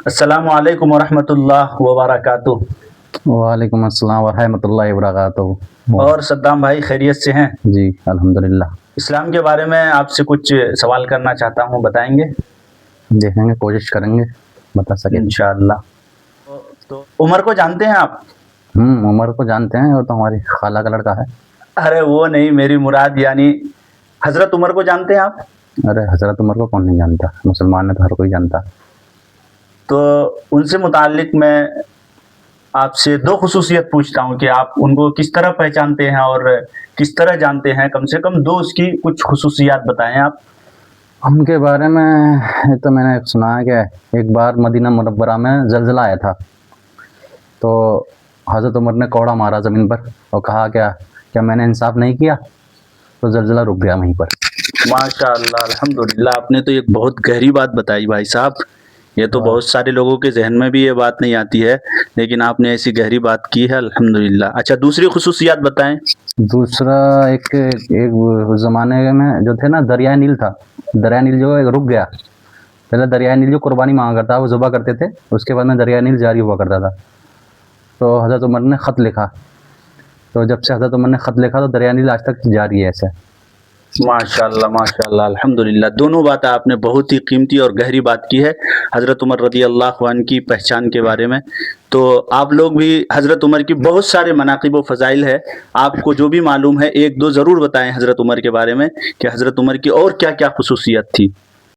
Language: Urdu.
السلام علیکم ورحمۃ اللہ وبرکاتہ۔ وعلیکم السلام ورحمۃ اللہ وبرکاتہ۔ اور صدام بھائی خیریت سے ہیں؟ جی الحمدللہ۔ اسلام کے بارے میں آپ سے کچھ سوال کرنا چاہتا ہوں، بتائیں گے؟ دیکھیں گے، کوشش کریں گے بتا سکیں۔ انشاءاللہ۔ تو عمر کو جانتے ہیں آپ؟ عمر کو جانتے ہیں، وہ تو ہماری خالہ کا لڑکا ہے۔ ارے وہ نہیں، میری مراد یعنی حضرت عمر کو جانتے ہیں آپ؟ ارے حضرت عمر کو کون نہیں جانتا، مسلمان ہے تو ہر کوئی جانتا۔ تو ان سے متعلق میں آپ سے دو خصوصیت پوچھتا ہوں کہ آپ ان کو کس طرح پہچانتے ہیں اور کس طرح جانتے ہیں، کم سے کم دو اس کی کچھ خصوصیات بتائیں آپ۔ ان کے بارے میں تو میں نے سنا ہے کہ ایک بار مدینہ منورہ میں زلزلہ آیا تھا، تو حضرت عمر نے کوڑا مارا زمین پر اور کہا کیا میں نے انصاف نہیں کیا، تو زلزلہ رک گیا وہیں پر۔ ماشاء اللہ، الحمدللہ، آپ نے تو ایک بہت گہری بات بتائی بھائی صاحب۔ یہ تو بہت سارے لوگوں کے ذہن میں بھی یہ بات نہیں آتی ہے، لیکن آپ نے ایسی گہری بات کی ہے، الحمدللہ۔ اچھا، دوسری خصوصیات بتائیں۔ دوسرا ایک اس زمانے میں جو تھے نا، دریائے نیل تھا، دریائے نیل جو ہے رک گیا۔ پہلے دریائے نیل جو قربانی مانگا کرتا وہ ذبح کرتے تھے، اس کے بعد میں دریائے نیل جاری ہوا کرتا تھا۔ تو حضرت عمر نے خط لکھا، تو جب سے حضرت عمر نے خط لکھا تو دریائے نیل آج تک جاری ہے ایسے۔ ماشاء اللہ، الحمدللہ، دونوں باتیں آپ نے بہت ہی قیمتی اور گہری بات کی ہے حضرت عمر رضی اللہ عنہ کی پہچان کے بارے میں۔ تو آپ لوگ بھی حضرت عمر کی بہت سارے مناقب و فضائل ہے، آپ کو جو بھی معلوم ہے ایک دو ضرور بتائیں حضرت عمر کے بارے میں کہ حضرت عمر کی اور کیا کیا خصوصیت تھی۔